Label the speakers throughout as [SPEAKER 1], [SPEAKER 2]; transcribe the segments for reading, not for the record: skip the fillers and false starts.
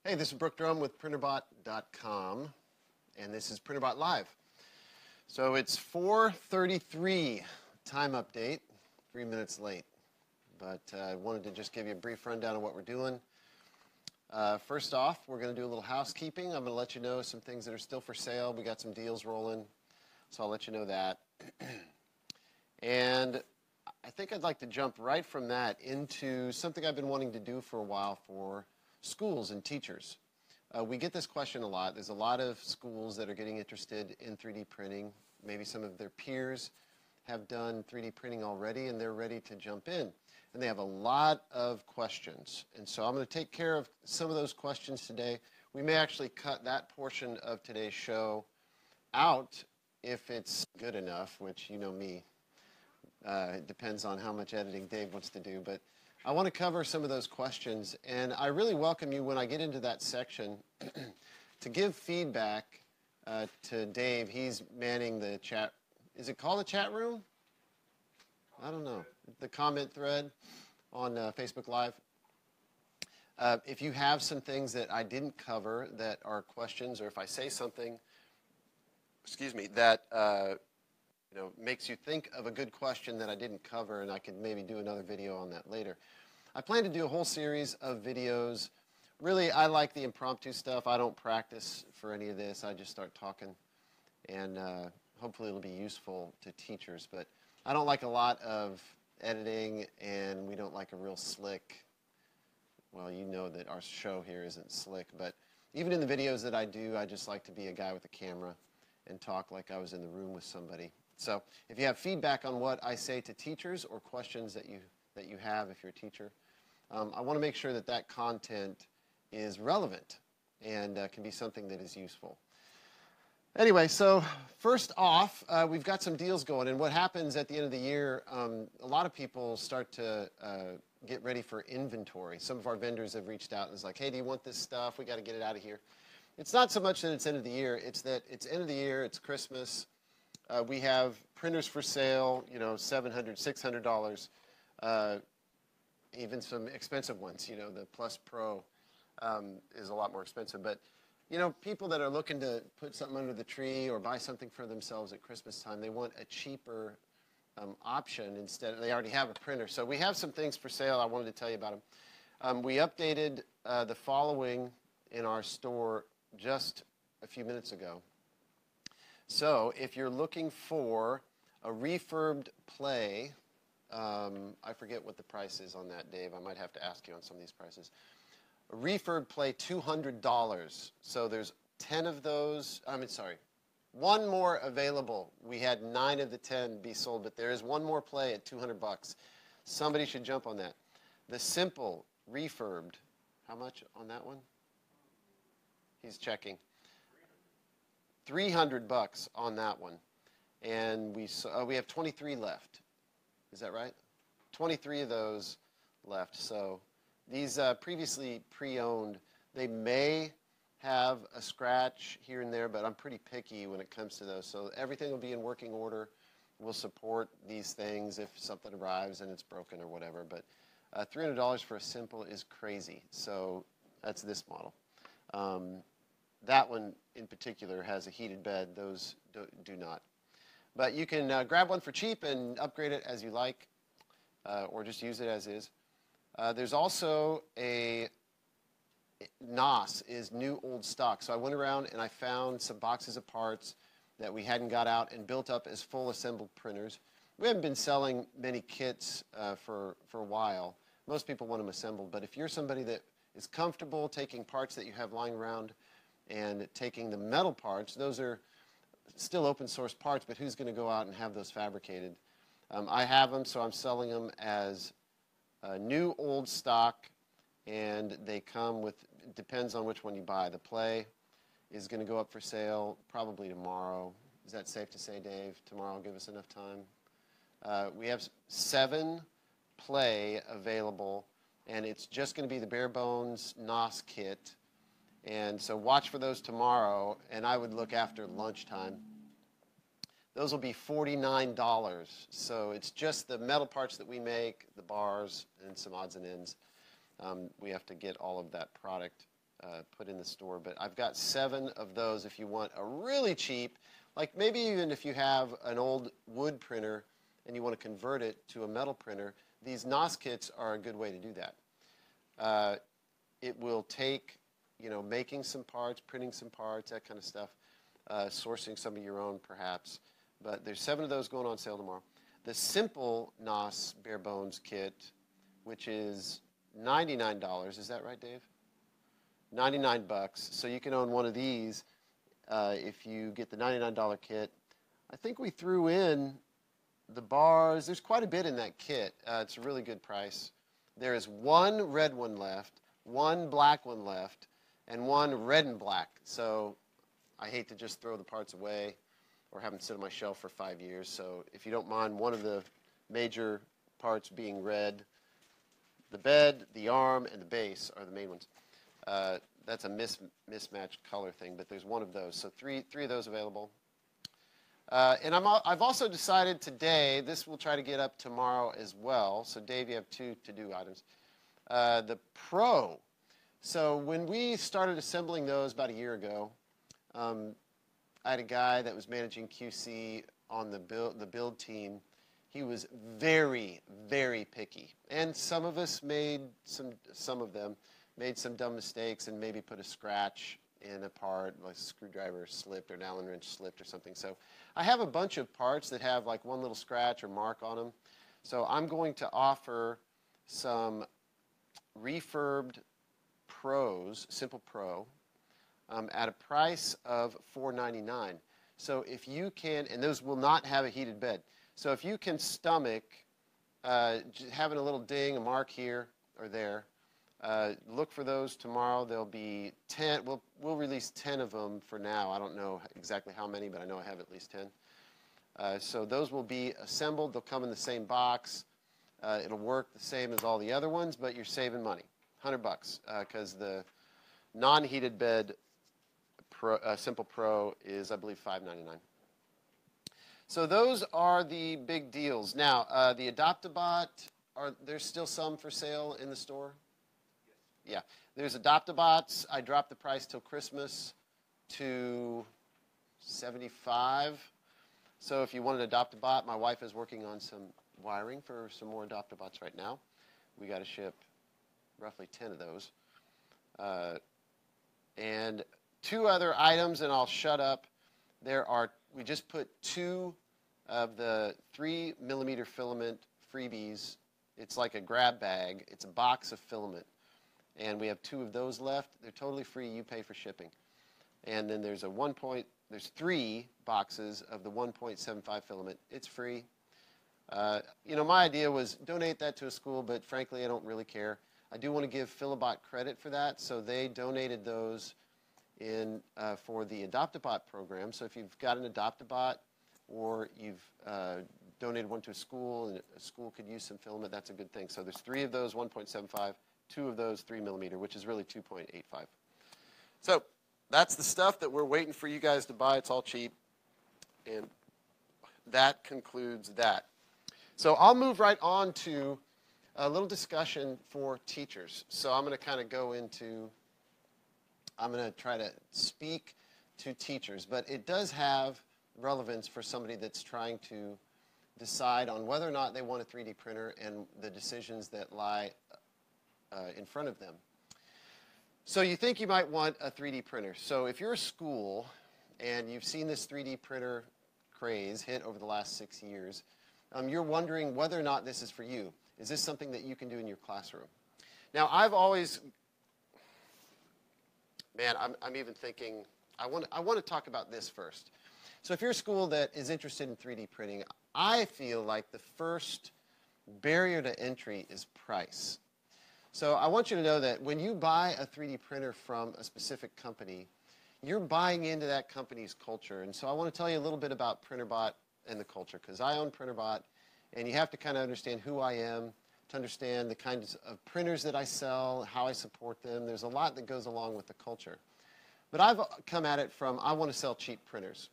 [SPEAKER 1] Hey, this is Brooke Drum with Printrbot.com, and this is Printrbot Live. So it's 4:33, time update, 3 minutes late. But I wanted to just give you a brief rundown of what we're doing. First off, we're going to do a little housekeeping. I'm going to let you know some things that are still for sale. We got some deals rolling, so I'll let you know that. And I think I'd like to jump right from that into something I've been wanting to do for a while for schools and teachers. We get this question a lot. There's a lot of schools that are getting interested in 3D printing. Maybe some of their peers have done 3D printing already and they're ready to jump in. And they have a lot of questions. And so I'm going to take care of some of those questions today. We may actually cut that portion of today's show out if it's good enough, which you know me. It depends on how much editing Dave wants to do. But I want to cover some of those questions. And I really welcome you when I get into that section to give feedback to Dave. He's manning the chat. Is it called a chat room? I don't know. The comment thread on Facebook Live. If you have some things that I didn't cover that are questions, or if I say something, excuse me, that makes you think of a good question that I didn't cover, and I could maybe do another video on that later. I plan to do a whole series of videos. Really, I like the impromptu stuff. I don't practice for any of this. I just start talking, and hopefully it'll be useful to teachers. But I don't like a lot of editing, and we don't like a real slick, well, you know that our show here isn't slick, but even in the videos that I do, I just like to be a guy with a camera and talk like I was in the room with somebody. So if you have feedback on what I say to teachers or questions that you have if you're a teacher, I want to make sure that that content is relevant and can be something that is useful. Anyway, so first off, we've got some deals going, and what happens at the end of the year, a lot of people start to get ready for inventory. Some of our vendors have reached out and it's like, hey, do you want this stuff? We got to get it out of here. It's not so much that it's end of the year, it's that it's end of the year, it's Christmas. We have printers for sale, $700, $600, even some expensive ones. The Plus Pro is a lot more expensive. But, people that are looking to put something under the tree or buy something for themselves at Christmas time, they want a cheaper option instead. They already have a printer. So we have some things for sale. I wanted to tell you about them. We updated the following in our store just a few minutes ago. So if you're looking for a refurbed play, I forget what the price is on that, Dave. I might have to ask you on some of these prices. A refurb play, $200. So there's 10 of those. One more available. We had 9 of the 10 be sold, but there is one more play at $200. Somebody should jump on that. The simple refurbed, how much on that one? He's checking. $300 on that one. And we have 23 left. Is that right? 23 of those left. So these previously pre-owned, they may have a scratch here and there, but I'm pretty picky when it comes to those. So everything will be in working order. We'll support these things if something arrives and it's broken or whatever. But $300 for a simple is crazy. So that's this model. That one in particular has a heated bed. Those do not. But you can grab one for cheap and upgrade it as you like, or just use it as is. There's also a NOS is new old stock. So I went around and I found some boxes of parts that we hadn't got out and built up as full assembled printers. We haven't been selling many kits for a while. Most people want them assembled. But if you're somebody that is comfortable taking parts that you have lying around and taking the metal parts, those are still open source parts, but who's going to go out and have those fabricated? I have them, so I'm selling them as new old stock, and they come with, it depends on which one you buy. The play is going to go up for sale probably tomorrow. Is that safe to say, Dave? Tomorrow will give us enough time. We have 7 play available, and it's just going to be the bare bones NOS kit. And so watch for those tomorrow, and I would look after lunchtime. Those will be $49. So it's just the metal parts that we make, the bars, and some odds and ends. We have to get all of that product put in the store. But I've got 7 of those if you want a really cheap, like maybe even if you have an old wood printer and you want to convert it to a metal printer, these NOS kits are a good way to do that. It will take, making some parts, printing some parts, that kind of stuff, sourcing some of your own perhaps. But there's 7 of those going on sale tomorrow. The simple NOS bare bones kit, which is $99, is that right, Dave? 99 bucks. So you can own one of these if you get the $99 kit. I think we threw in the bars. There's quite a bit in that kit. It's a really good price. There is 1 red one left, 1 black one left, and 1 red and black. So I hate to just throw the parts away or have them sit on my shelf for 5 years. So if you don't mind one of the major parts being red, the bed, the arm, and the base are the main ones. That's a mismatched color thing, but there's 1 of those. So three of those available. And I've also decided today, this we'll try to get up tomorrow as well. So Dave, you have 2 to-do items. The Pro. So when we started assembling those about a year ago, I had a guy that was managing QC on the build team. He was very, very picky. And some of us made some of them made some dumb mistakes and maybe put a scratch in a part, like a screwdriver slipped or an Allen wrench slipped or something. So I have a bunch of parts that have like 1 little scratch or mark on them. So I'm going to offer some refurbed Pros, Simple Pro, at a price of $4.99. So if you can, and those will not have a heated bed. So if you can stomach having a little ding, a mark here or there, look for those tomorrow. There'll be 10. We'll release 10 of them for now. I don't know exactly how many, but I know I have at least 10. So those will be assembled. They'll come in the same box. It'll work the same as all the other ones, but you're saving money, $100, because the non-heated bed Simple Pro is, I believe, $5.99. So those are the big deals. Now, the Adopt-A-Bot, there's still some for sale in the store? Yes. Yeah. There's Adopt-A-Bots. I dropped the price till Christmas to $75. So if you want an Adopt-A-Bot, my wife is working on some wiring for some more Adopt-A-Bots right now. We got to ship roughly 10 of those. And 2 other items, and I'll shut up. We just put 2 of the 3mm filament freebies. It's like a grab bag. It's a box of filament. And we have 2 of those left. They're totally free. You pay for shipping. And then there's 3 boxes of the 1.75 filament. It's free. My idea was donate that to a school, but frankly, I don't really care. I do want to give Filament credit for that, so they donated those for the Adopt-A-Bot program. So if you've got an Adopt-A-Bot or you've donated one to a school and a school could use some filament, that's a good thing. So there's 3 of those 1.75, 2 of those 3mm, which is really 2.85. So that's the stuff that we're waiting for you guys to buy. It's all cheap. And that concludes that. So I'll move right on to a little discussion for teachers. So I'm going to kind of I'm going to try to speak to teachers, but it does have relevance for somebody that's trying to decide on whether or not they want a 3D printer and the decisions that lie in front of them. So you think you might want a 3D printer. So if you're a school and you've seen this 3D printer craze hit over the last 6 years, you're wondering whether or not this is for you. Is this something that you can do in your classroom? Now, I've always, I'm even thinking, I want to talk about this first. So if you're a school that is interested in 3D printing, I feel like the first barrier to entry is price. So I want you to know that when you buy a 3D printer from a specific company, you're buying into that company's culture. And so I want to tell you a little bit about Printrbot and the culture, because I own Printrbot, and you have to kind of understand who I am to understand the kinds of printers that I sell, how I support them. There's a lot that goes along with the culture. But I've come at it from, I want to sell cheap printers.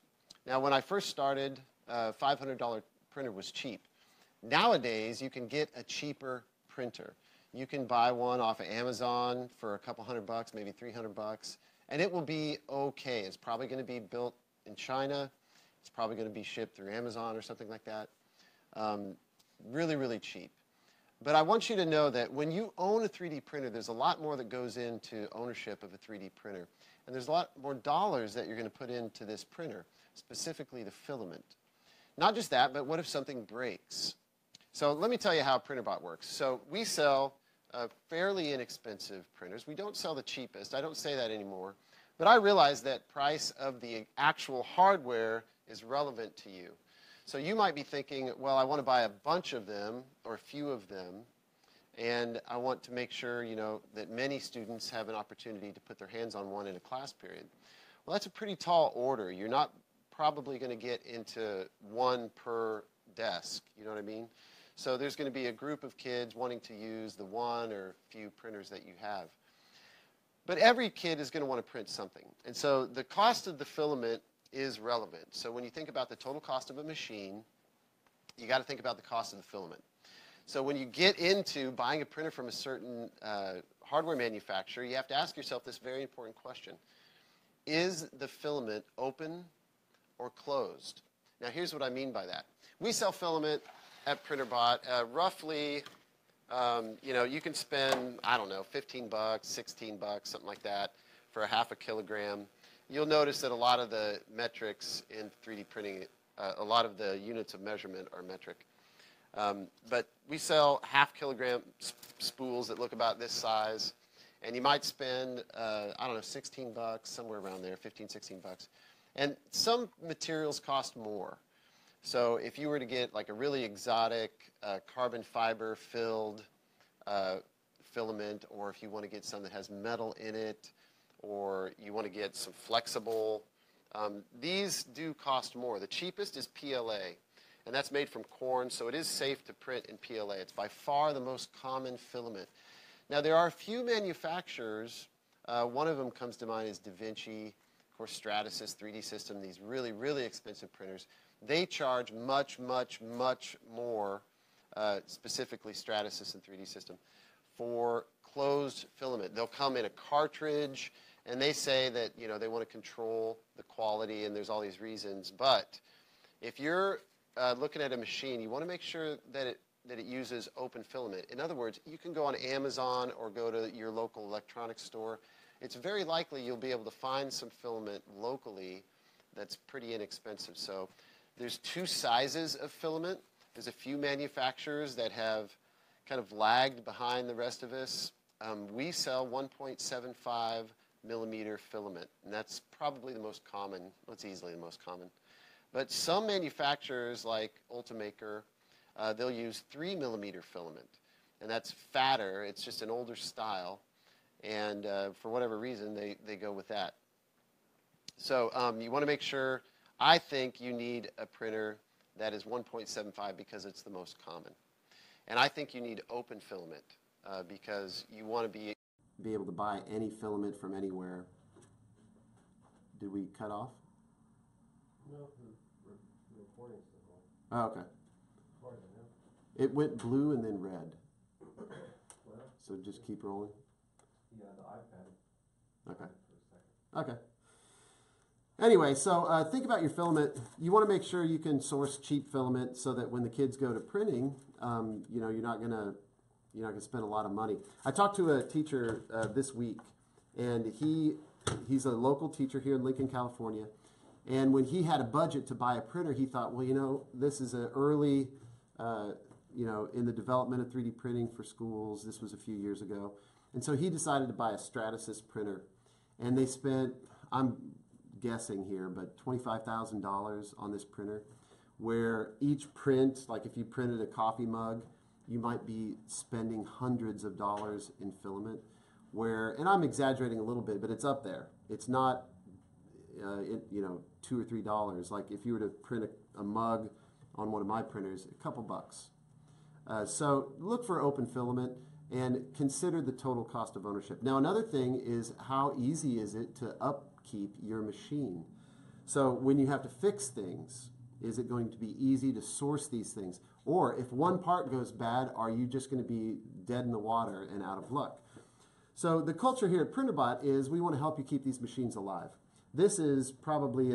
[SPEAKER 1] Now, when I first started, a $500 printer was cheap. Nowadays, you can get a cheaper printer. You can buy one off of Amazon for a couple $100, maybe $300, and it will be okay. It's probably going to be built in China. It's probably going to be shipped through Amazon or something like that. Really, really cheap. But I want you to know that when you own a 3D printer, there's a lot more that goes into ownership of a 3D printer. And there's a lot more dollars that you're going to put into this printer, specifically the filament. Not just that, but what if something breaks? So let me tell you how Printrbot works. So we sell fairly inexpensive printers. We don't sell the cheapest. I don't say that anymore. But I realize that price of the actual hardware is relevant to you. So you might be thinking, well, I want to buy a bunch of them or a few of them, and I want to make sure, that many students have an opportunity to put their hands on one in a class period. Well, that's a pretty tall order. You're not probably going to get into one per desk, you know what I mean? So there's going to be a group of kids wanting to use the one or few printers that you have. But every kid is going to want to print something. And so the cost of the filament is relevant. So when you think about the total cost of a machine, you got to think about the cost of the filament. So when you get into buying a printer from a certain hardware manufacturer, you have to ask yourself this very important question. Is the filament open or closed? Now here's what I mean by that. We sell filament at Printrbot roughly, you can spend, I don't know, $15, $16, something like that for a half a kilogram. You'll notice that a lot of the metrics in 3D printing, a lot of the units of measurement are metric. But we sell half-kilogram spools that look about this size, and you might spend, I don't know, $16, somewhere around there, $15, $16. And some materials cost more. So if you were to get like a really exotic carbon fiber filled filament, or if you want to get some that has metal in it, or you want to get some flexible, these do cost more. The cheapest is PLA, and that's made from corn, so it is safe to print in PLA. It's by far the most common filament. Now there are a few manufacturers, one of them comes to mind is DaVinci, of course Stratasys, 3D System, these really, really expensive printers. They charge much, much, much more, specifically Stratasys and 3D System, for closed filament. They'll come in a cartridge, and they say that they want to control the quality, and there's all these reasons. But if you're looking at a machine, you want to make sure that it uses open filament. In other words, you can go on Amazon or go to your local electronics store. It's very likely you'll be able to find some filament locally that's pretty inexpensive. So there's two sizes of filament. There's a few manufacturers that have kind of lagged behind the rest of us. We sell 1.75 millimeter filament, and that's probably the most common. Well, it's easily the most common. But some manufacturers like Ultimaker, they'll use 3 millimeter filament, and that's fatter. It's just an older style, and for whatever reason, they go with that. So you want to make sure, I think you need a printer that is 1.75 because it's the most common. And I think you need open filament because you want to be able to buy any filament from anywhere. Did we cut off?
[SPEAKER 2] No, the recording's still
[SPEAKER 1] on. Oh, okay. It went blue and then red.
[SPEAKER 2] Well,
[SPEAKER 1] so just keep rolling?
[SPEAKER 2] Yeah, the iPad.
[SPEAKER 1] Okay. For a second. Okay. Anyway, so think about your filament. You want to make sure you can source cheap filament so that when the kids go to printing, you're not gonna spend a lot of money. I talked to a teacher this week, and he's a local teacher here in Lincoln, California. And when he had a budget to buy a printer, he thought, well, this is an early, in the development of 3D printing for schools. This was a few years ago, and so he decided to buy a Stratasys printer, and they spent, I'm guessing here, but $25,000 on this printer, where each print, like if you printed a coffee mug, you might be spending hundreds of dollars in filament, and I'm exaggerating a little bit, but it's up there. It's not, $2 or $3. Like if you were to print a mug on one of my printers, a couple bucks. So look for open filament and consider the total cost of ownership. Now another thing is, how easy is it to upkeep your machine? So when you have to fix things, is it going to be easy to source these things? Or if one part goes bad, are you just going to be
[SPEAKER 3] dead in the water and out of luck. So the culture here at Printrbot is we want to help you keep these machines alive. This is probably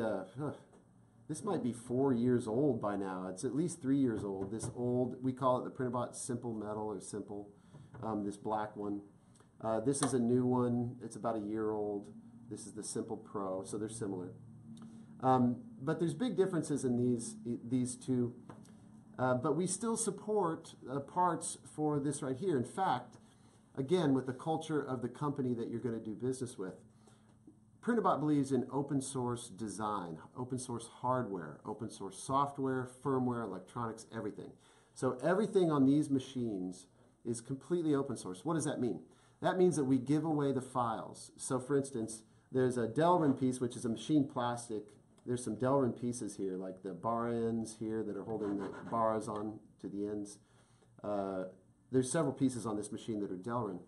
[SPEAKER 3] this might be 4 years old by now. It's at least 3 years old. This old, we call it the Printrbot Simple Metal or Simple, this black one. This is a new one. It's about a year old. This is the Simple Pro, so they're similar. But there's big differences in these two. But we still support parts for this right here. In fact, again, with the culture of the company that you're going to do business with, Printrbot believes in open source design, open source hardware, open source software, firmware, electronics, everything. So everything on these machines is completely open source. What does that mean? That means that we give away the files. So for instance, there's a Delrin piece, which is a machine plastic. There's some Delrin pieces here, like the bar ends here that are holding the bars on to the ends. There's several pieces on this machine that are Delrin.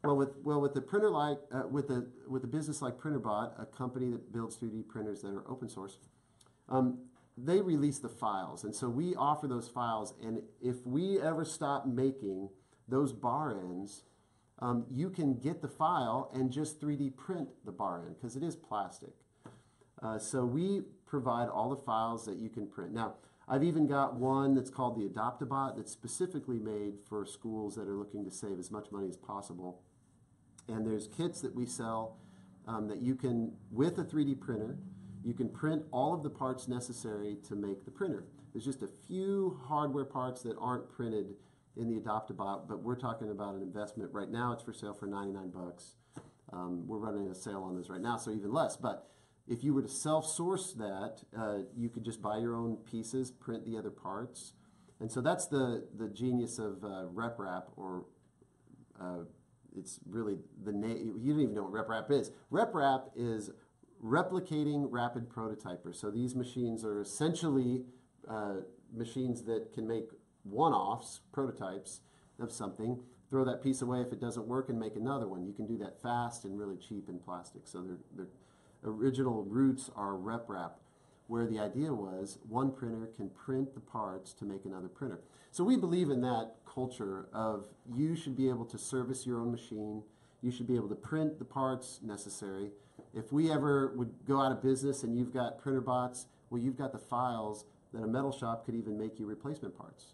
[SPEAKER 3] Well, with the printer like with a business like Printrbot, a company that builds 3D printers that are open source, they release the files, and so we offer those files. And if we ever stop making those bar ends, you can get the file and just 3D print the bar end because it is plastic. So we provide all the files that you can print. Now, I've even got one that's called the Adoptabot that's specifically made for schools that are looking to save as much money as possible. And there's kits that we sell that you can, with a 3D printer, you can print all of the parts necessary to make the printer. There's just a few hardware parts that aren't printed in the Adoptabot, but we're talking about an investment. Right now it's for sale for 99 bucks. We're running a sale on this right now, so even less. But if you were to self-source that, you could just buy your own pieces, print the other parts. And so that's the genius of RepRap, or it's really the name. You don't even know what RepRap is. RepRap is replicating rapid prototyper. So these machines are essentially machines that can make one-offs, prototypes of something, throw that piece away if it doesn't work and make another one. You can do that fast and really cheap in plastic. So their original roots are RepRap, where the idea was one printer can print the parts to make another printer. So we believe in that culture of you should be able to service your own machine. You should be able to print the parts necessary. If we ever would go out of business and you've got printer bots, well, you've got the files that a metal shop could even make you replacement parts.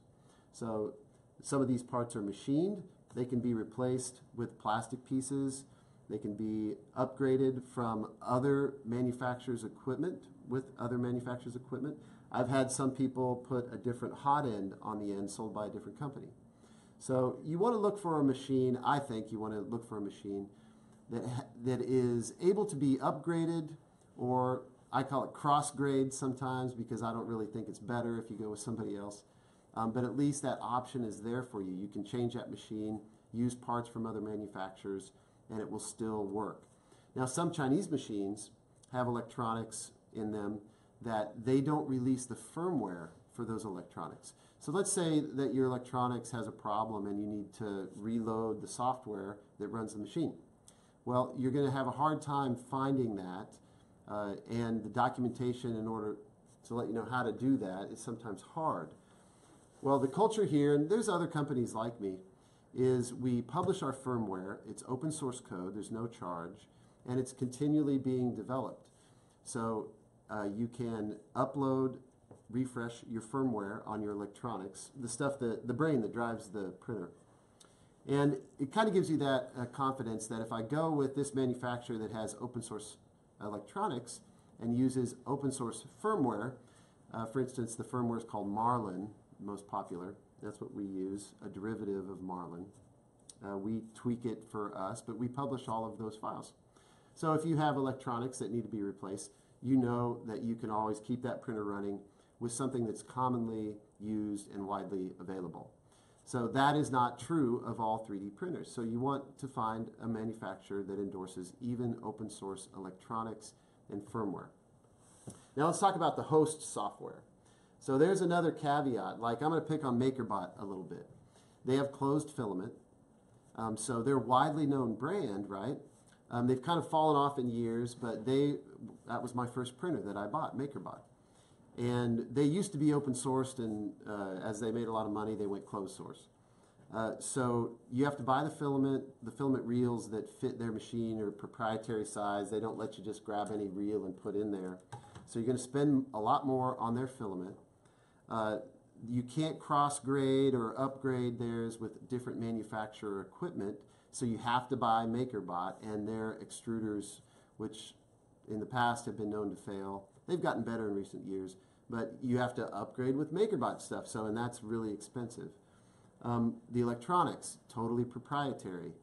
[SPEAKER 3] So some of these parts are machined. They can be replaced with plastic pieces. They can be upgraded from other manufacturers' equipment with other manufacturers' equipment. I've had some people put a different hot end on the end sold by a different company. So you want to look for a machine, I think you want to look for a machine that is able to be upgraded, or I call it cross-grade sometimes because I don't really think it's better if you go with somebody else. But at least that option is there for you. You can change that machine, use parts from other manufacturers, and it will still work. Now, some Chinese machines have electronics in them that they don't release the firmware for those electronics. So let's say that your electronics has a problem and you need to reload the software that runs the machine. Well, you're going to have a hard time finding that, and the documentation in order to let you know how to do that is sometimes hard. Well, the culture here, and there's other companies like me, is we publish our firmware. It's open source code. There's no charge, and it's continually being developed. So you can upload, refresh your firmware on your electronics, the stuff that the brain that drives the printer. And it kind of gives you that confidence that if I go with this manufacturer that has open source electronics and uses open source firmware, for instance, the firmware is called Marlin, most popular. That's what we use, a derivative of Marlin. We tweak it for us, but we publish all of those files. So if you have electronics that need to be replaced, you know that you can always keep that printer running with something that's commonly used and widely available. So that is not true of all 3D printers. So you want to find a manufacturer that endorses even open source electronics and firmware. Now let's talk about the host software. So there's another caveat. Like, I'm going to pick on MakerBot a little bit. They have closed filament. So they're a widely known brand, right? They've kind of fallen off in years, but that was my first printer that I bought, MakerBot. And they used to be open sourced, and as they made a lot of money, they went closed source. So you have to buy the filament reels that fit their machine or proprietary size. They don't let you just grab any reel and put in there. So you're going to spend a lot more on their filament. You can't cross-grade or upgrade theirs with different manufacturer equipment, so you have to buy MakerBot and their extruders, which in the past have been known to fail. They've gotten better in recent years, but you have to upgrade with MakerBot stuff, and that's really expensive. The electronics, totally proprietary.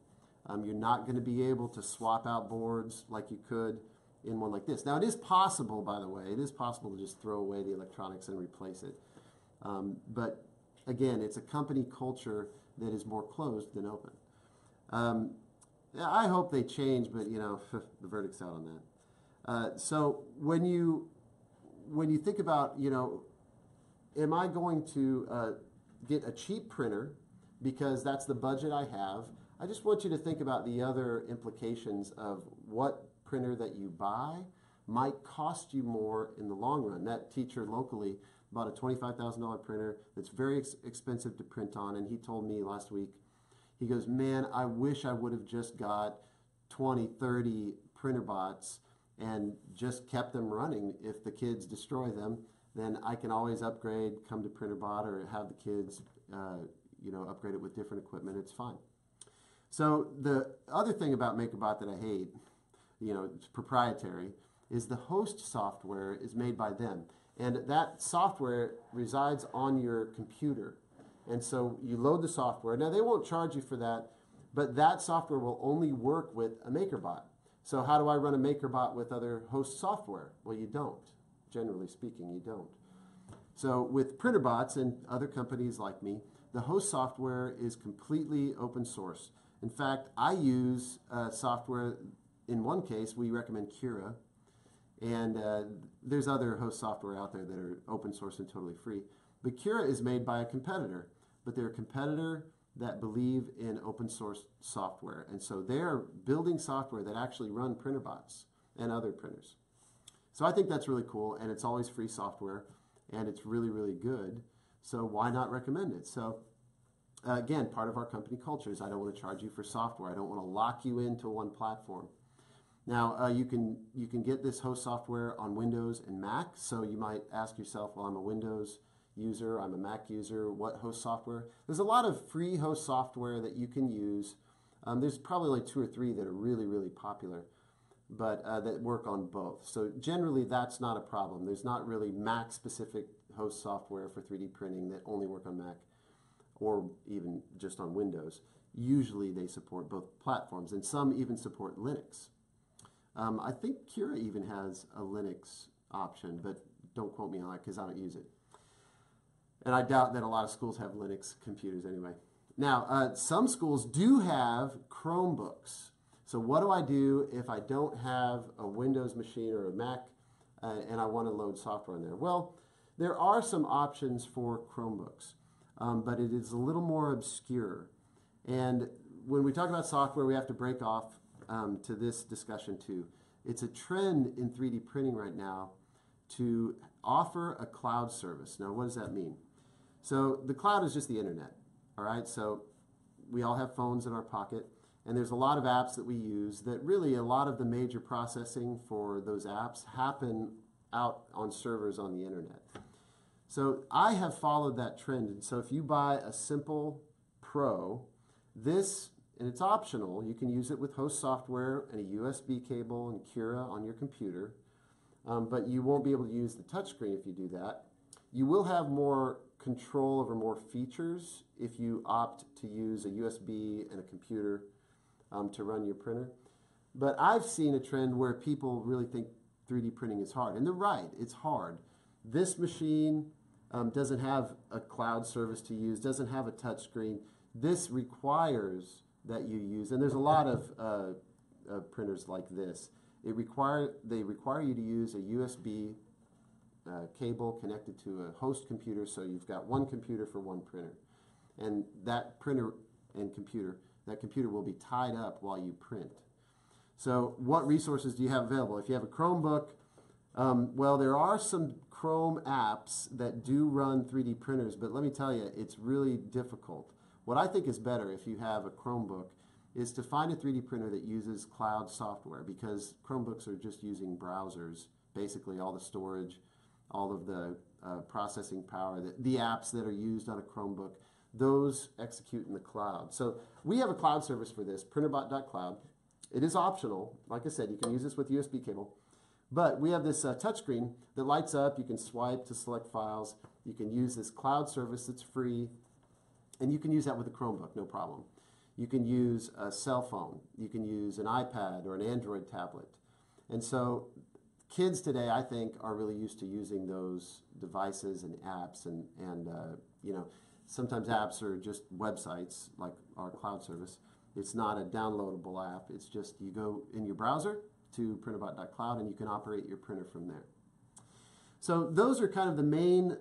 [SPEAKER 3] You're not going to be able to swap out boards like you could in one like this. Now, it is possible, by the way, it is possible to just throw away the electronics and replace it. But again, it's a company culture that is more closed than open. I hope they change, but you know, the verdict's out on that. So when you think about, you know, am I going to get a cheap printer because that's the budget I have? I just want you to think about the other implications of what printer that you buy might cost you more in the long run. That teacher locally bought a $25,000 printer that's very expensive to print on, and he told me last week, he goes, man, I wish I would have just got 20, 30 Printrbot's and just kept them running. If the kids destroy them, then I can always upgrade, come to Printrbot, or have the kids you know, upgrade it with different equipment. It's fine. So the other thing about MakerBot that I hate, you know, it's proprietary, is the host software is made by them. And that software resides on your computer. And so you load the software. Now, they won't charge you for that, but that software will only work with a MakerBot. So how do I run a MakerBot with other host software? Well, you don't. Generally speaking, you don't. So with Printrbot and other companies like me, the host software is completely open source. In fact, I use software. In one case, we recommend Cura. And there's other host software out there that are open source and totally free. But Cura is made by a competitor, but they're a competitor that believe in open source software. And so they're building software that actually run Printrbot and other printers. So I think that's really cool, and it's always free software, and it's really, really good. So why not recommend it? So again, part of our company culture is I don't want to charge you for software. I don't want to lock you into one platform. Now, you can get this host software on Windows and Mac. So you might ask yourself, well, I'm a Windows user, I'm a Mac user, what host software? There's a lot of free host software that you can use. There's probably like 2 or 3 that are really, really popular, but that work on both. So generally, that's not a problem. There's not really Mac-specific host software for 3D printing that only work on Mac or even just on Windows. Usually, they support both platforms, and some even support Linux. I think Cura even has a Linux option, but don't quote me on it because I don't use it. And I doubt that a lot of schools have Linux computers anyway. Now, some schools do have Chromebooks. So what do I do if I don't have a Windows machine or a Mac and I want to load software in there? Well, there are some options for Chromebooks, but it is a little more obscure. And when we talk about software, we have to break off to this discussion too. It's a trend in 3D printing right now to offer a cloud service. Now, what does that mean? So the cloud is just the internet, all right? So we all have phones in our pocket, and there's a lot of apps that we use that really a lot of the major processing for those apps happen out on servers on the internet. So I have followed that trend, and so if you buy a simple Pro, and it's optional, you can use it with host software and a USB cable and Cura on your computer, but you won't be able to use the touchscreen if you do that. You will have more control over more features if you opt to use a USB and a computer to run your printer. But I've seen a trend where people really think 3D printing is hard, and they're right, it's hard. This machine doesn't have a cloud service to use, doesn't have a touchscreen. This requires that you use, and there's a lot of printers like this. They require you to use a USB cable connected to a host computer, so you've got one computer for one printer. And that printer and computer, that computer will be tied up while you print. So what resources do you have available? If you have a Chromebook, well, there are some Chrome apps that do run 3D printers, but let me tell you, it's really difficult. What I think is better if you have a Chromebook is to find a 3D printer that uses cloud software, because Chromebooks are just using browsers, basically all the storage, all of the processing power, the apps that are used on a Chromebook, those execute in the cloud. So we have a cloud service for this, Printrbot.cloud. It is optional. Like I said, you can use this with USB cable. But we have this touchscreen that lights up. You can swipe to select files. You can use this cloud service that's free. And you can use that with a Chromebook, no problem. You can use a cell phone. You can use an iPad or an Android tablet. And so kids today, I think, are really used to using those devices and apps. And you know, sometimes apps are just websites like our cloud service. It's not a downloadable app. It's just you go in your browser to Printrbot.cloud and you can operate your printer from there. So those are kind of the main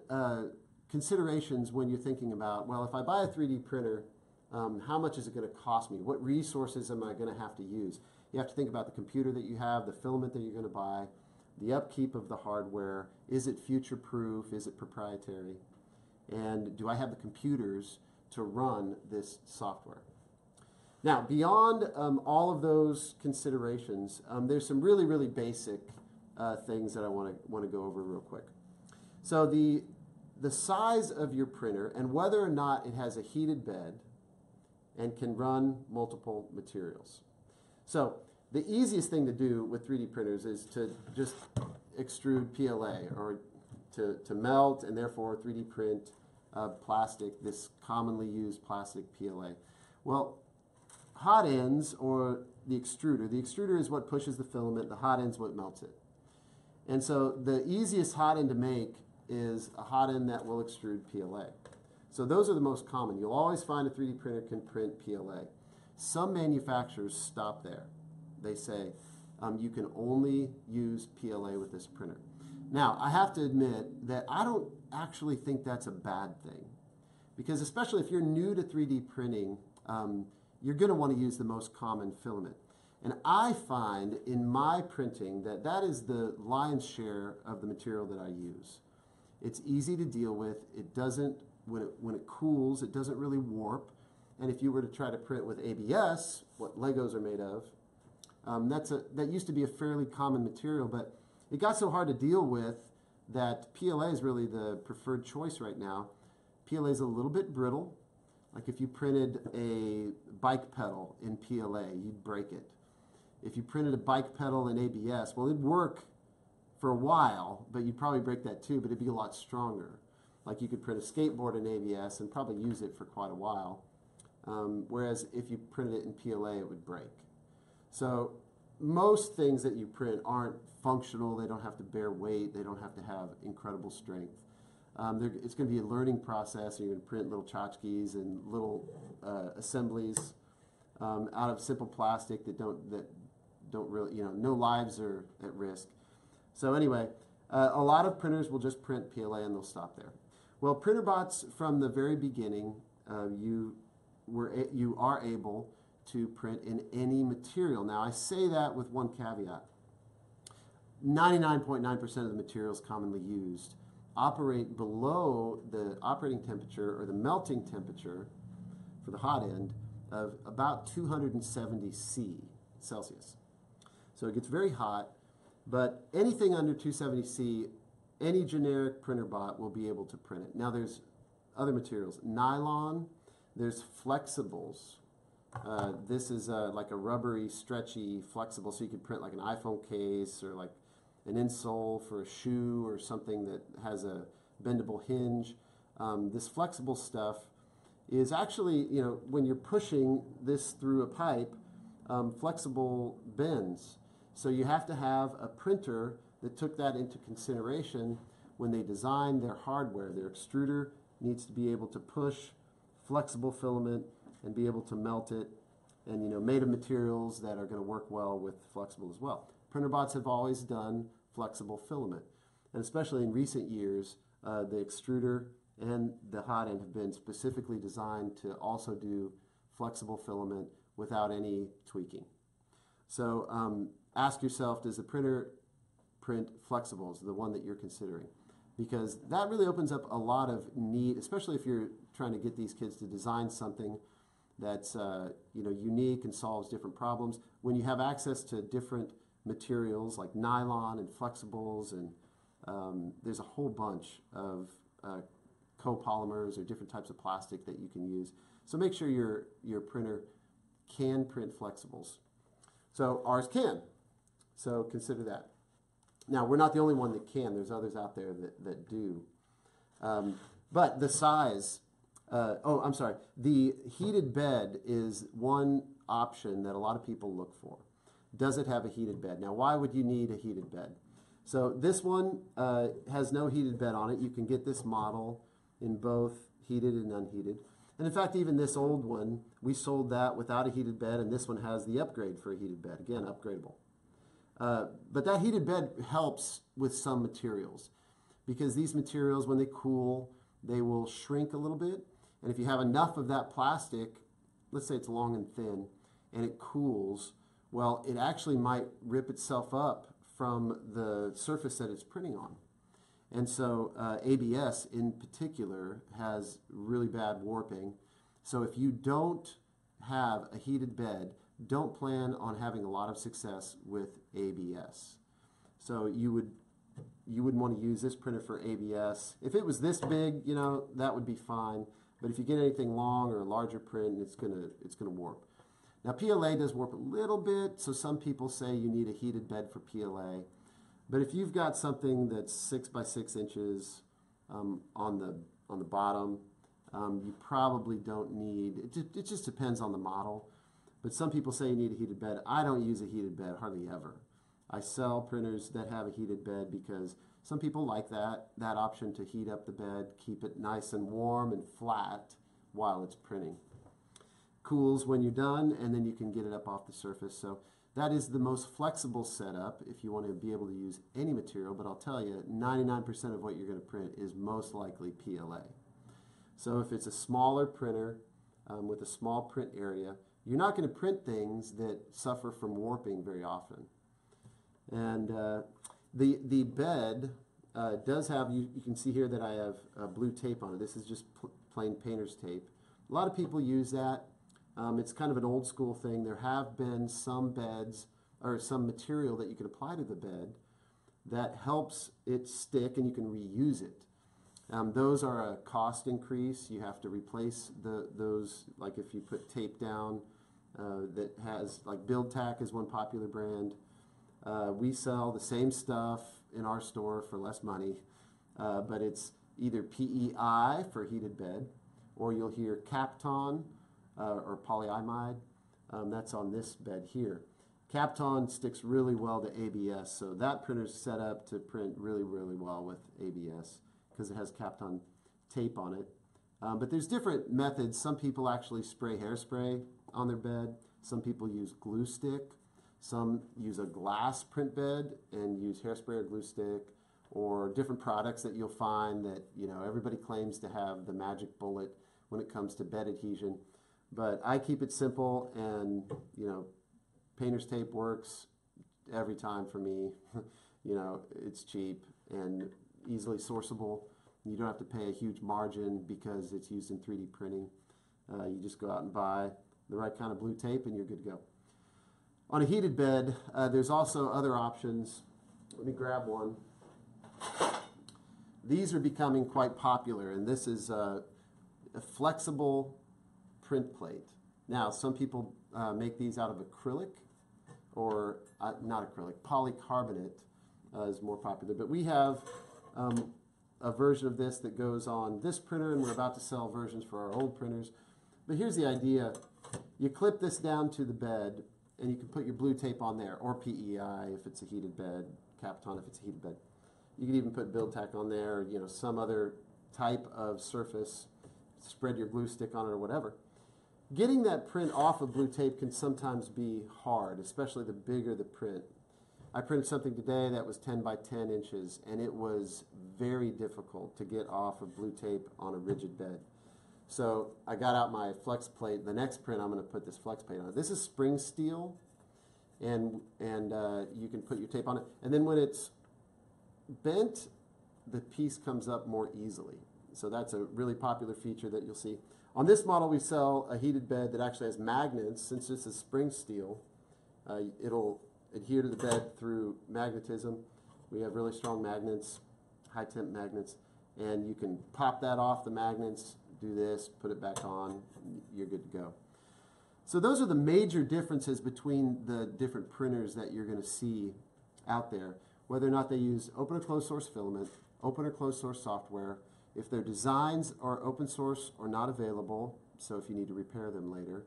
[SPEAKER 3] considerations when you're thinking about, well, if I buy a 3D printer, how much is it going to cost me? What resources am I going to have to use? You have to think about the computer that you have, the filament that you're going to buy, the upkeep of the hardware. Is it future-proof? Is it proprietary? And do I have the computers to run this software? Now, beyond all of those considerations, there's some really, really basic things that I want to go over real quick. So the size of your printer and whether or not it has a heated bed and can run multiple materials. So the easiest thing to do with 3D printers is to just extrude PLA, or to melt and therefore 3D print plastic, this commonly used plastic PLA. Well, hot ends, or the extruder is what pushes the filament, the hot end's what melts it. And so the easiest hot end to make is a hot end that will extrude PLA. So those are the most common. You'll always find a 3D printer can print PLA. Some manufacturers stop there. They say you can only use PLA with this printer. Now, I have to admit that I don't actually think that's a bad thing, because especially if you're new to 3D printing, you're going to want to use the most common filament. And I find in my printing that that is the lion's share of the material that I use. It's easy to deal with. It doesn't, when it cools, it doesn't really warp. And if you were to try to print with ABS, what Legos are made of, that used to be a fairly common material, but it got so hard to deal with that PLA is really the preferred choice right now. PLA is a little bit brittle. Like if you printed a bike pedal in PLA, you'd break it. If you printed a bike pedal in ABS, well, it'd work for a while, but you'd probably break that too, but it'd be a lot stronger. Like you could print a skateboard in ABS and probably use it for quite a while, whereas if you printed it in PLA, it would break. So most things that you print aren't functional. They don't have to bear weight. They don't have to have incredible strength. It's going to be a learning process, and you're going to print little tchotchkes and little assemblies out of simple plastic that don't really, no lives are at risk. So anyway, a lot of printers will just print PLA and they'll stop there. Well, Printrbot's from the very beginning, you are able to print in any material. Now, I say that with one caveat. 99.9% of the materials commonly used operate below the operating temperature or the melting temperature for the hot end of about 270 Celsius. So it gets very hot, but anything under 270 C, any generic Printrbot will be able to print it. Now there's other materials. Nylon, there's flexibles. This is like a rubbery, stretchy, flexible, so you could print like an iPhone case or like an insole for a shoe or something that has a bendable hinge. This flexible stuff is actually, when you're pushing this through a pipe, flexible bends. So you have to have a printer that took that into consideration when they designed their hardware. Their extruder needs to be able to push flexible filament and be able to melt it, and made of materials that are going to work well with flexible as well. Printerbots have always done flexible filament, and especially in recent years, the extruder and the hot end have been specifically designed to also do flexible filament without any tweaking. So ask yourself, does the printer print flexibles, the one that you're considering? because that really opens up a lot of need, especially if you're trying to get these kids to design something that's unique and solves different problems. When you have access to different materials like nylon and flexibles, and there's a whole bunch of copolymers or different types of plastic that you can use. So make sure your printer can print flexibles. So ours can. So consider that. Now, we're not the only one that can. There's others out there that do. But the size, I'm sorry. The heated bed is one option that a lot of people look for. Does it have a heated bed? Now, why would you need a heated bed? So this one has no heated bed on it. You can get this model in both heated and unheated. And in fact, even this old one, we sold that without a heated bed, and this one has the upgrade for a heated bed. Again, upgradable. But that heated bed helps with some materials, because these materials, when they cool, they will shrink a little bit. And if you have enough of that plastic, let's say it's long and thin, and it cools, well, it actually might rip itself up from the surface that it's printing on. And so ABS in particular has really bad warping. So if you don't have a heated bed, don't plan on having a lot of success with ABS. So you wouldn't want to use this printer for ABS. If it was this big, that would be fine. But if you get anything long or a larger print, it's gonna warp. Now PLA does warp a little bit, so some people say you need a heated bed for PLA. But if you've got something that's 6 by 6 inches on the bottom, you probably don't need. It just depends on the model. But some people say you need a heated bed. I don't use a heated bed hardly ever. I sell printers that have a heated bed because some people like that option to heat up the bed, keep it nice and warm and flat while it's printing. Cools when you're done, and then you can get it up off the surface. So that is the most flexible setup if you want to be able to use any material, but I'll tell you, 99% of what you're going to print is most likely PLA. So if it's a smaller printer with a small print area, you're not going to print things that suffer from warping very often. And the bed does have, you can see here that I have blue tape on it. This is just plain painter's tape. A lot of people use that. It's kind of an old school thing. There have been some beds or some material that you can apply to the bed that helps it stick and you can reuse it. Those are a cost increase. You have to replace those, like if you put tape down that has, like Build Tack is one popular brand. We sell the same stuff in our store for less money, but it's either PEI for heated bed, or you'll hear Kapton or polyimide. That's on this bed here. Kapton sticks really well to ABS, so that printer's set up to print really, really well with ABS because it has Kapton tape on it. But there's different methods. Some people actually spray hairspray on their bed. Some people use glue stick. Some use a glass print bed and use hairspray or glue stick, or different products that you'll find that, everybody claims to have the magic bullet when it comes to bed adhesion. But I keep it simple, and, painter's tape works every time for me. It's cheap and easily sourceable. You don't have to pay a huge margin because it's used in 3D printing. You just go out and buy the right kind of blue tape and you're good to go. On a heated bed, there's also other options. Let me grab one. These are becoming quite popular, and this is a flexible print plate. Now, some people make these out of acrylic, or not acrylic, polycarbonate is more popular. But we have a version of this that goes on this printer, and we're about to sell versions for our old printers. But here's the idea. You clip this down to the bed, and you can put your blue tape on there, or PEI if it's a heated bed, Kapton if it's a heated bed. You can even put Build Tack on there, some other type of surface, spread your glue stick on it or whatever. Getting that print off of blue tape can sometimes be hard, especially the bigger the print. I printed something today that was 10 by 10 inches, and it was very difficult to get off of blue tape on a rigid bed. So I got out my flex plate. The next print, I'm going to put this flex plate on it. This is spring steel, and you can put your tape on it. And then when it's bent, the piece comes up more easily. So that's a really popular feature that you'll see. On this model, we sell a heated bed that actually has magnets. Since this is spring steel, it'll adhere to the bed through magnetism. We have really strong magnets, high temp magnets, and you can pop that off the magnets, do this, put it back on, you're good to go. So those are the major differences between the different printers that you're going to see out there, whether or not they use open or closed source filament, open or closed source software, if their designs are open source or not available, so if you need to repair them later,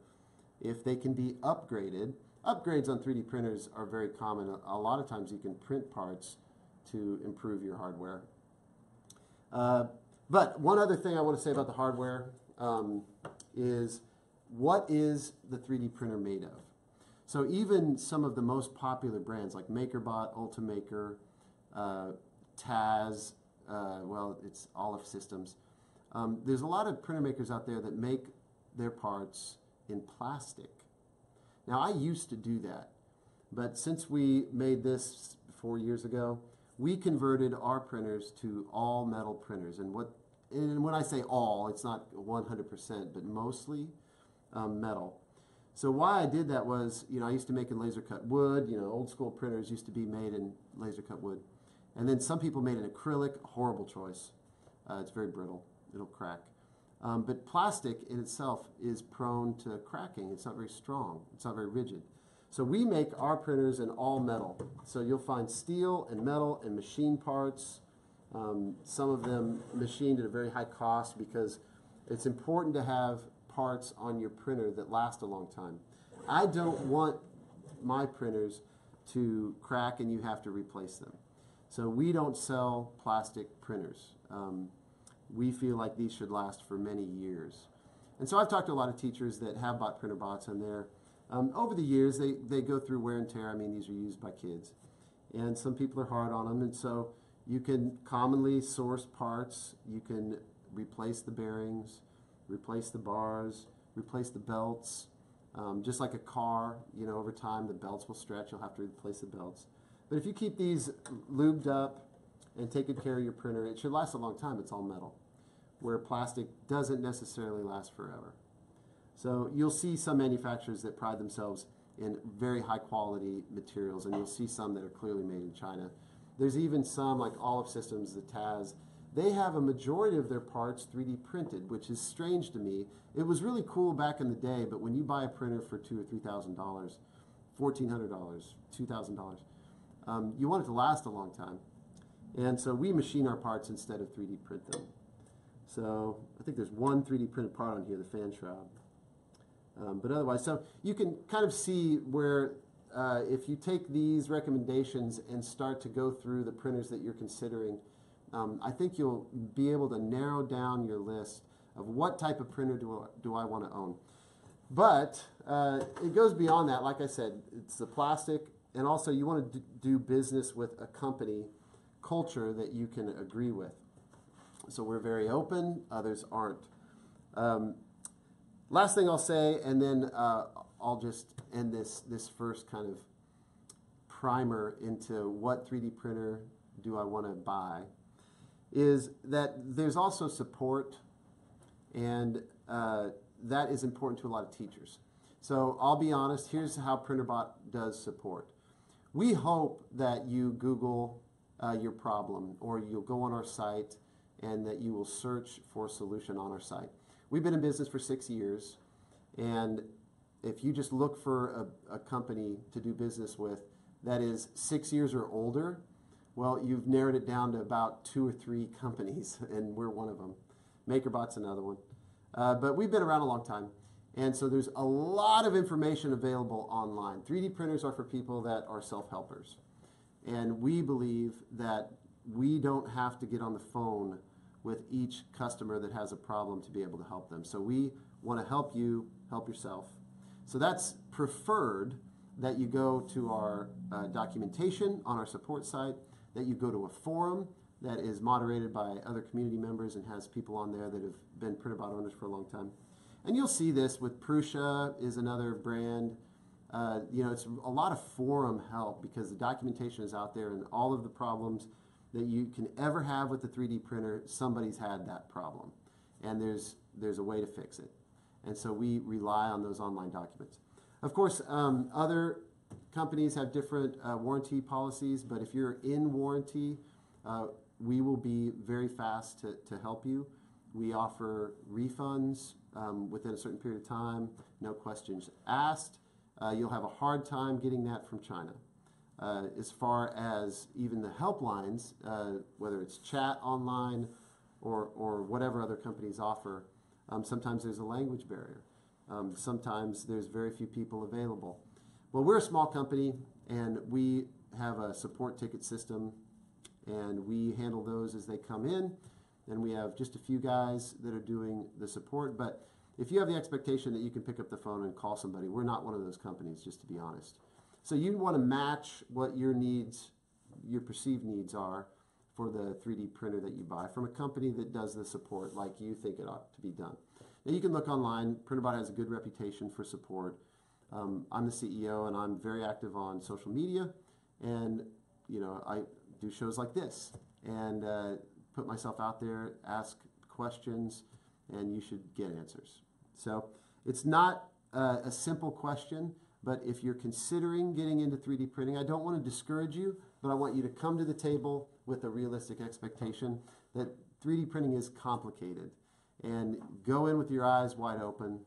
[SPEAKER 3] if they can be upgraded. Upgrades on 3D printers are very common. A lot of times you can print parts to improve your hardware. But one other thing I want to say about the hardware is, what is the 3D printer made of? So even some of the most popular brands like MakerBot, Ultimaker, Taz, well, it's Olive Systems. There's a lot of printer makers out there that make their parts in plastic. Now, I used to do that, but since we made this 4 years ago, we converted our printers to all metal printers. And when I say all, it's not 100%, but mostly metal. So why I did that was, I used to make in laser cut wood. Old school printers used to be made in laser cut wood. And then some people made an acrylic, horrible choice. It's very brittle, it'll crack. But plastic in itself is prone to cracking. It's not very strong, it's not very rigid. So we make our printers in all metal. So you'll find steel and metal and machine parts, some of them machined at a very high cost because it's important to have parts on your printer that last a long time. I don't want my printers to crack and you have to replace them. So we don't sell plastic printers. We feel like these should last for many years. And so I've talked to a lot of teachers that have bought Printrbot, and they're, over the years, they go through wear and tear. I mean, these are used by kids. And some people are hard on them, and so you can commonly source parts. You can replace the bearings, replace the bars, replace the belts. Just like a car, over time the belts will stretch. You'll have to replace the belts. But if you keep these lubed up and take good care of your printer, it should last a long time. It's all metal, where plastic doesn't necessarily last forever. So you'll see some manufacturers that pride themselves in very high quality materials, and you'll see some that are clearly made in China. There's even some like Olive Systems, the Taz. They have a majority of their parts 3D printed, which is strange to me. It was really cool back in the day, but when you buy a printer for $2,000 or $3,000, $1,400, $2,000, you want it to last a long time. And so we machine our parts instead of 3D print them. So I think there's one 3D printed part on here, the fan shroud. But otherwise, so you can kind of see where if you take these recommendations and start to go through the printers that you're considering, I think you'll be able to narrow down your list of what type of printer do I want to own. But it goes beyond that. Like I said, it's the plastic, and also you want to do business with a company culture that you can agree with. So we're very open, others aren't. Last thing I'll say, and then I'll just end this first kind of primer into what 3D printer do I want to buy, is that there's also support, and that is important to a lot of teachers. So I'll be honest, here's how Printrbot does support. We hope that you Google your problem, or you'll go on our site and that you will search for a solution on our site. We've been in business for 6 years, and if you just look for a company to do business with that is 6 years or older, well, you've narrowed it down to about 2 or 3 companies, and we're one of them. MakerBot's another one. But we've been around a long time, and so there's a lot of information available online. 3D printers are for people that are self-helpers, and we believe that we don't have to get on the phone with each customer that has a problem to be able to help them. So we want to help you help yourself. So that's preferred that you go to our documentation on our support site, that you go to a forum that is moderated by other community members and has people on there that have been Printrbot owners for a long time. And you'll see this with Prusa is another brand. It's a lot of forum help because the documentation is out there and all of the problems that you can ever have with the 3D printer, somebody's had that problem. And there's a way to fix it. And so we rely on those online documents. Of course, other companies have different warranty policies, but if you're in warranty, we will be very fast to help you. We offer refunds within a certain period of time, no questions asked. You'll have a hard time getting that from China. As far as even the helplines, whether it's chat online or whatever other companies offer, sometimes there's a language barrier. Sometimes there's very few people available. Well, we're a small company, and we have a support ticket system, and we handle those as they come in, and we have just a few guys that are doing the support. But if you have the expectation that you can pick up the phone and call somebody, we're not one of those companies, just to be honest. So you want to match what your needs, your perceived needs are for the 3D printer that you buy from a company that does the support like you think it ought to be done. Now you can look online. Printrbot has a good reputation for support. I'm the CEO, and I'm very active on social media, and I do shows like this and put myself out there, ask questions, and you should get answers. So it's not a simple question, but if you're considering getting into 3D printing, I don't want to discourage you, but I want you to come to the table with a realistic expectation that 3D printing is complicated, and go in with your eyes wide open,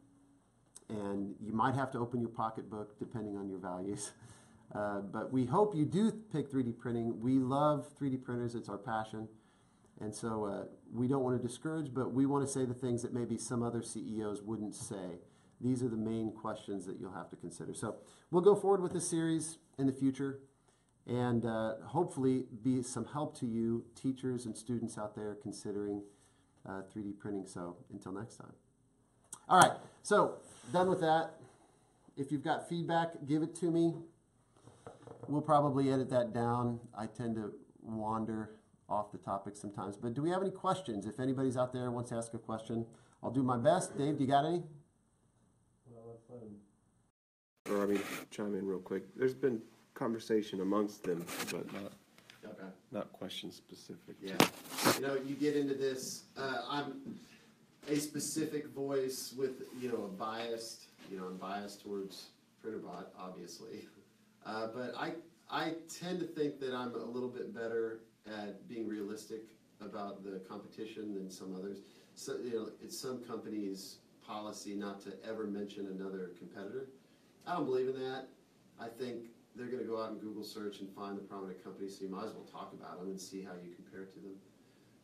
[SPEAKER 3] and you might have to open your pocketbook depending on your values. But we hope you do pick 3D printing. We love 3D printers. It's our passion. And so we don't want to discourage, but we want to say the things that maybe some other CEOs wouldn't say. These are the main questions that you'll have to consider. So we'll go forward with this series in the future, and hopefully be some help to you, teachers and students out there considering 3D printing. So until next time. All right, so done with that. If you've got feedback, give it to me. We'll probably edit that down. I tend to wander off the topic sometimes. But do we have any questions? If anybody's out there wants to ask a question, I'll do my best. Dave, do you got any?
[SPEAKER 2] Well, let's let him. Chime in real quick. There's been conversation amongst them, but not question specific.
[SPEAKER 1] Yeah. You get into this. I'm a specific voice with, a biased, I'm biased towards Printrbot, obviously. But I tend to think that I'm a little bit better at being realistic about the competition than some others. So, it's some companies' policy not to ever mention another competitor. I don't believe in that. I think they're going to go out and Google search and find the prominent companies, so you might as well talk about them and see how you compare to them.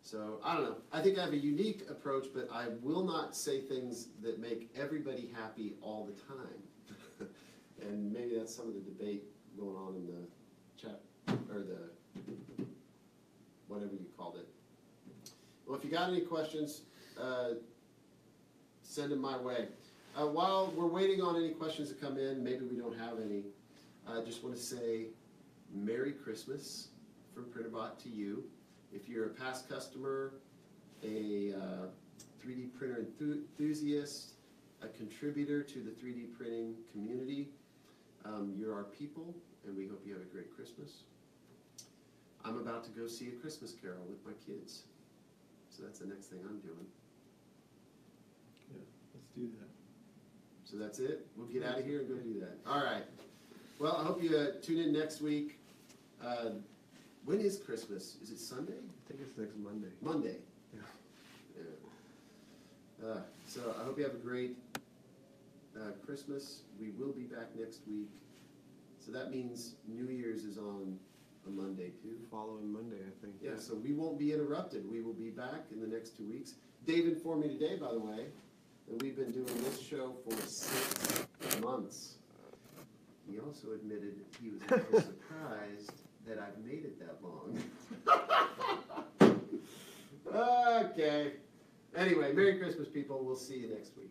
[SPEAKER 1] So, I don't know. I think I have a unique approach, but I will not say things that make everybody happy all the time. And maybe that's some of the debate going on in the chat, or the, whatever you called it. Well, if you got any questions, send them my way. While we're waiting on any questions to come in, maybe we don't have any, I just want to say Merry Christmas from Printrbot to you. If you're a past customer, a 3D printer enthusiast, a contributor to the 3D printing community, you're our people, and we hope you have a great Christmas. I'm about to go see A Christmas Carol with my kids, so that's the next thing I'm doing.
[SPEAKER 2] Yeah, let's do that.
[SPEAKER 1] So that's it? We'll get out of here and go do that. All right. Well, I hope you tune in next week. When is Christmas? Is it Sunday?
[SPEAKER 2] I think it's next Monday.
[SPEAKER 1] Monday.
[SPEAKER 2] Yeah.
[SPEAKER 1] Yeah. So I hope you have a great Christmas. We will be back next week. So that means New Year's is on a Monday too.
[SPEAKER 2] Following Monday, I think.
[SPEAKER 1] Yeah, so we won't be interrupted. We will be back in the next 2 weeks. Dave informed me today, by the way, that we've been doing this show for 6 months. He also admitted he was a little surprised that I've made it that long. Okay. Anyway, Merry Christmas, people. We'll see you next week.